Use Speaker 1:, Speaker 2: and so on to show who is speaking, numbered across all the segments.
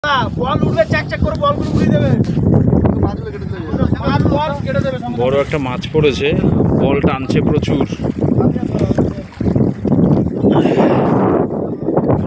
Speaker 1: বল উঠবে, চাক চাক করে বলগুলো উড়িয়ে দেবে।
Speaker 2: বড় একটা মাছ পড়েছে, বল টানছে প্রচুর।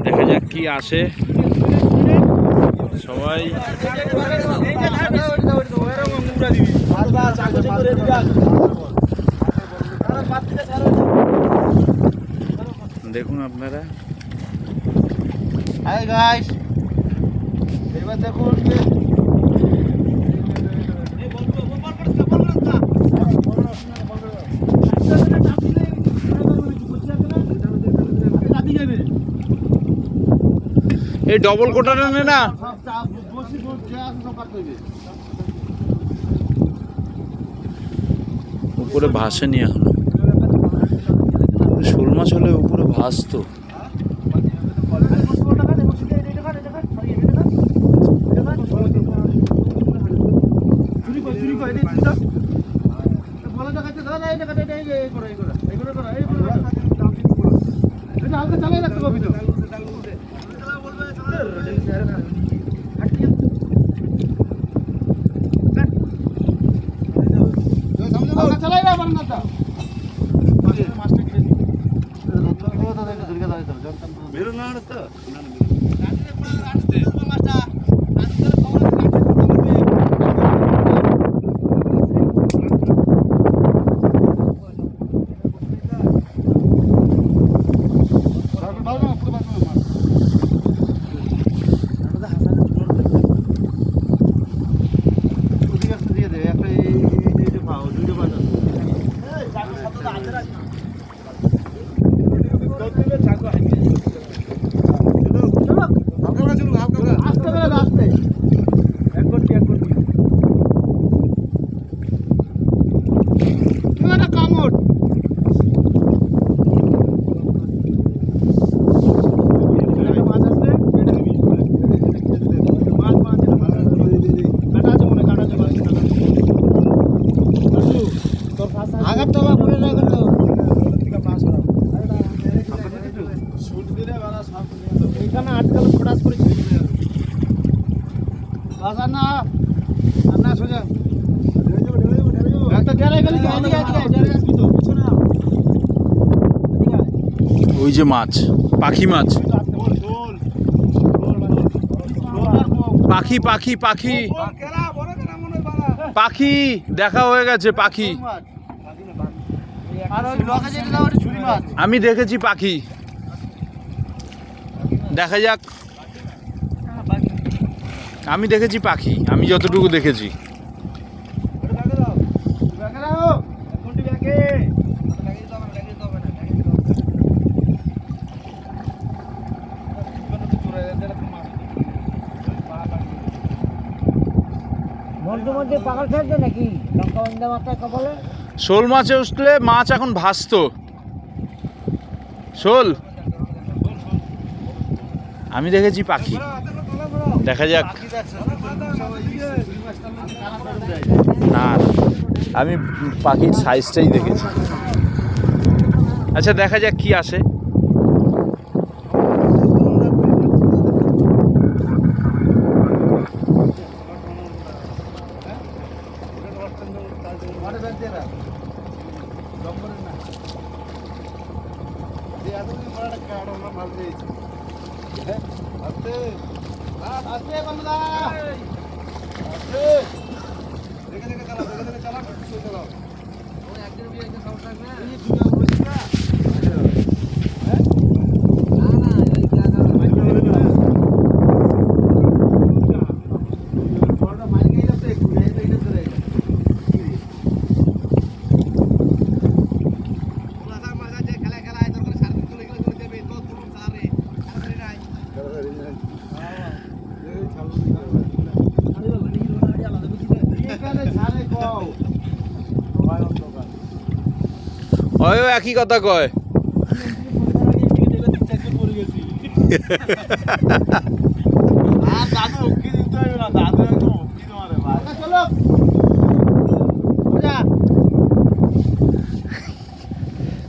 Speaker 2: দেখা যাক কি আসে। সবাই দেখুন আপনারা,
Speaker 1: হাই গাইস, এবার দেখুন
Speaker 2: এই ডবল কোটাটা নে না। উপরে ভাসেনি এখনো। শোল মাছ হলে উপরে ভাসতো।
Speaker 1: চালাই রাখতে পারবি তো। চালাই না বান্নাটা বেরো না রাস্তা
Speaker 2: ওই যে মাছ, পাখি মাছ, পাখি পাখি পাখি পাখি দেখা হয়ে গেছে। পাখি আমি দেখেছি, পাখি দেখা যাক। আমি দেখেছি পাখি, আমি যতটুকু দেখেছি। শোল মাছে উঠলে মাছ এখন ভাসতো। শোল আমি দেখেছি, পাখি দেখা যাক। না, আমি পাখির সাইজটাই দেখেছি। আচ্ছা, দেখা যাক কি আসে। একই কথা কয়।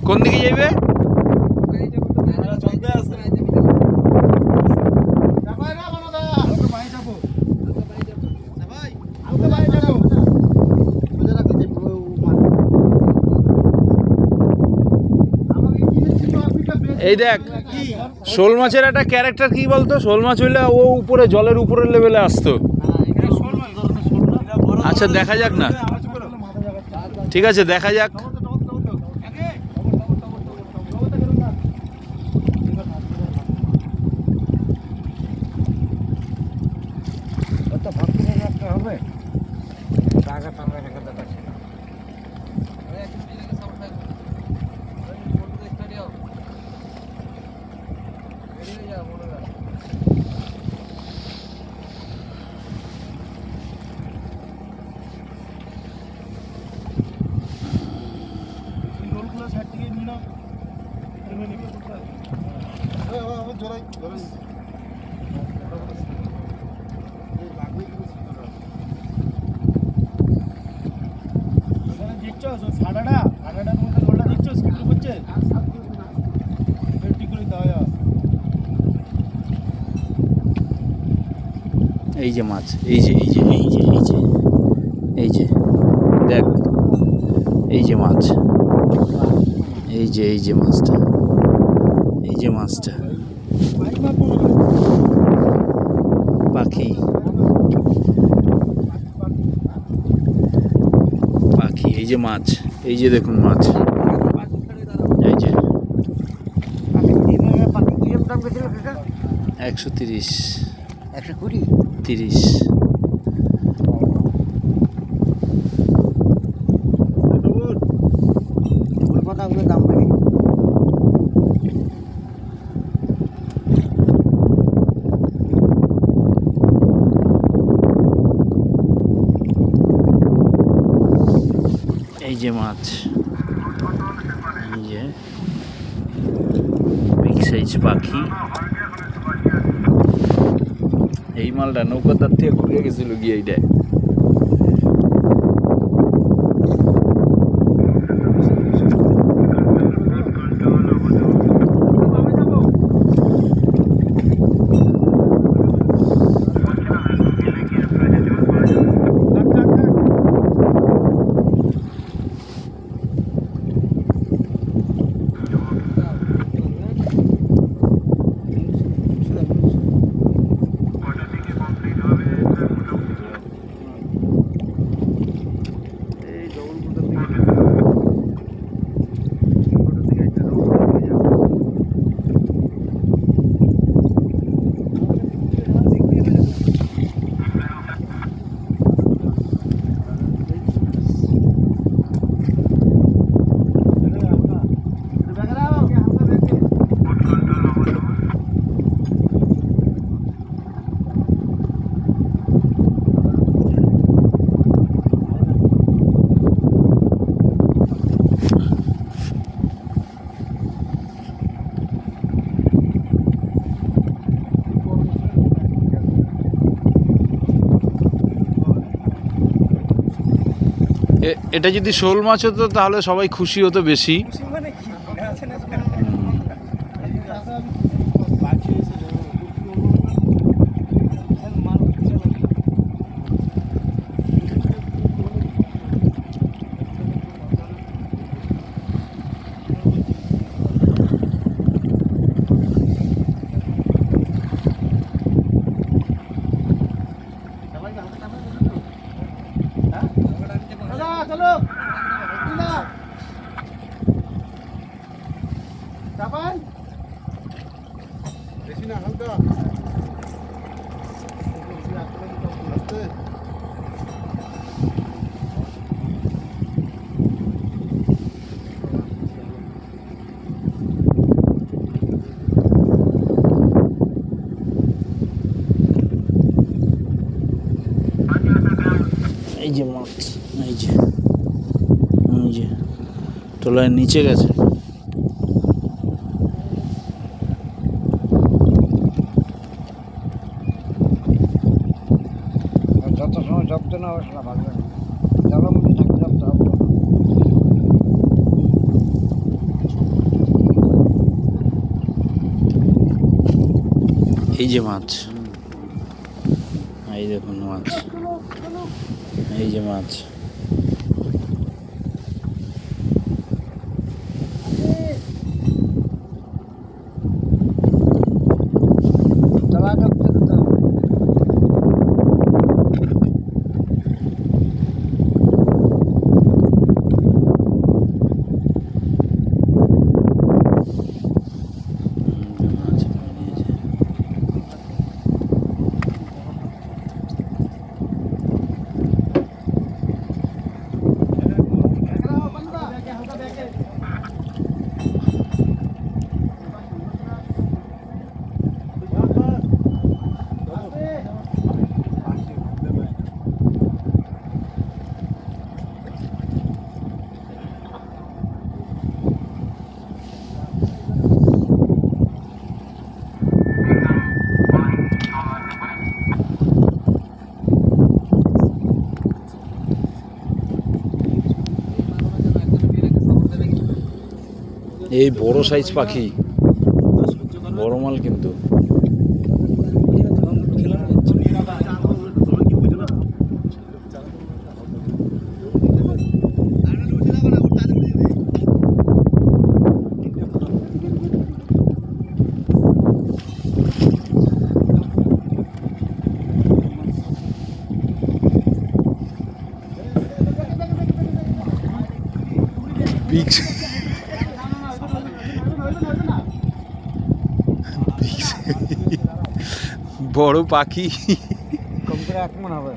Speaker 2: কোন দিকে যাবে? এই দেখ, শোল মাছের একটা ক্যারেক্টার কি বলতো? শোল মাছ হইলে ও উপরে জলের উপরের লেভেলে আসতো। আচ্ছা দেখা যাক না, ঠিক আছে দেখা যাক।
Speaker 1: হবে
Speaker 2: এই যে মাছ, এই যে এই যে এই যে এই যে এই যে দেখ, এই যে মাছ, এই যে এই যে মাছটা, এই যে মাছটা পাখি, পাখি, এই যে মাছ, এই যে দেখুন মাছ, এই যে 130,
Speaker 3: 120
Speaker 2: 30।
Speaker 3: কথাগুলো দাম বেশি।
Speaker 2: এই যে মাছ, এই যে বিগ সাইজ পাখি। এই মালটা নৌকার থেকে ঘুরে গেছিল গিয়ে এইটা। এটা যদি শোল মাছ হতো তাহলে সবাই খুশি হতো বেশি।
Speaker 1: চলো চাপান বেশি না, হালকা
Speaker 2: এই যে মাছ, এই যে এই যে টলার নিচে গেছে।
Speaker 3: যত সময় জব্দ না হবে সেটা ভালো লাগে। জলের মধ্যে থাকে জব্দ হবে।
Speaker 2: এই যে মাছ, এই দেখুন মাছ, এই যে মাছ। এই বড় সাইজ পাখি, বড় মাল কিন্তু। বিগ বড় পাখি,
Speaker 3: কম করে 1 মণ হবে।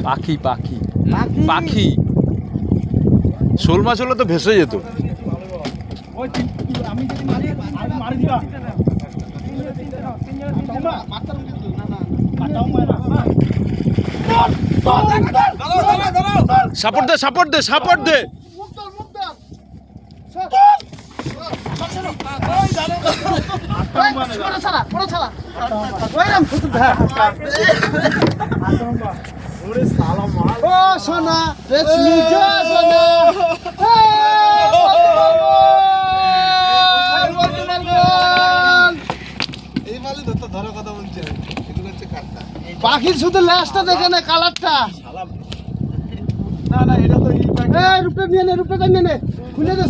Speaker 2: পাখি পাখি পাখি। শোল মাছ হলে তো ভেসে যেত। সাপোর্ট দে, সাপোর্ট দে, সাপোর্ট দে।
Speaker 1: ও সোনা রেশমি সোনা পাখির শুধু ল্যাসটা দেখে না, কালারটা। না না, এটা তো রূপটা নিয়ে নে, রূপটা নিয়ে নে, খুলে দে।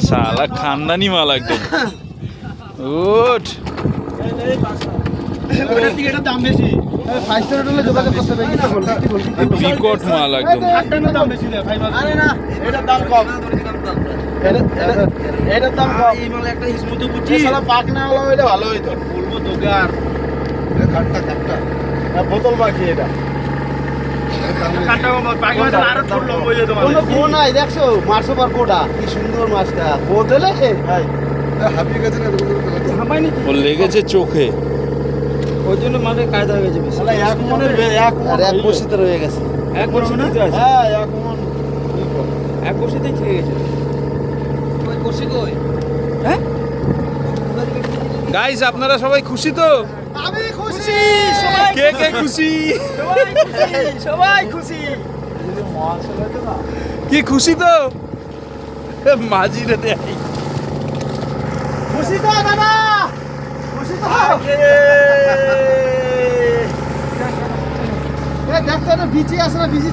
Speaker 2: শালা খানদানি মাল একদম। উঠ,
Speaker 1: এটার দাম বেশি। 5 স্টার হোটেলে যোগাযোগ করতে হবে।
Speaker 2: বিকট মাল একদম।
Speaker 1: এটার দাম বেশি রে ভাই। আরে না, এটার দাম কম। এটার দাম কম। এই মাল একটা হিসমতো বুঝছি। শালা পাক না হলো এটা ভালো হইতো। বলবো তোকে আর খাটটা খাটটা। না বোতল বাকি এটা। কাটা পাকি মাছ আরো ছোট লম্বা হয়ে যেত। কোনো গো নাই, দেখছো মাছও পার গোটা কি সুন্দর মাছটা। গো দিলে ভাই হাঁপিয়ে গেছে না, হাঁপায়নি।
Speaker 2: ও লেগেছে চোখে,
Speaker 3: ওই জন্য মাঠে কায়দা হয়ে যাবে।
Speaker 1: শালা এক মনের এক বসিতে রয়ে গেছে।
Speaker 3: এক বসিতে আছে।
Speaker 1: হ্যাঁ, এক মন।
Speaker 3: এক বসিতেই থেকে গেছে। ওই বসি কই? হ্যাঁ
Speaker 2: গাইস আপনারা সবাই খুশি তো?
Speaker 1: আমি খুশি।
Speaker 2: কে কে খুশি?
Speaker 3: সবাই খুশি।
Speaker 2: কি খুশি তো? মাঝি রে দেয়।
Speaker 1: খুশি তো দাদা? খুশি তো? দেখতে বিচি আছে না, বিচি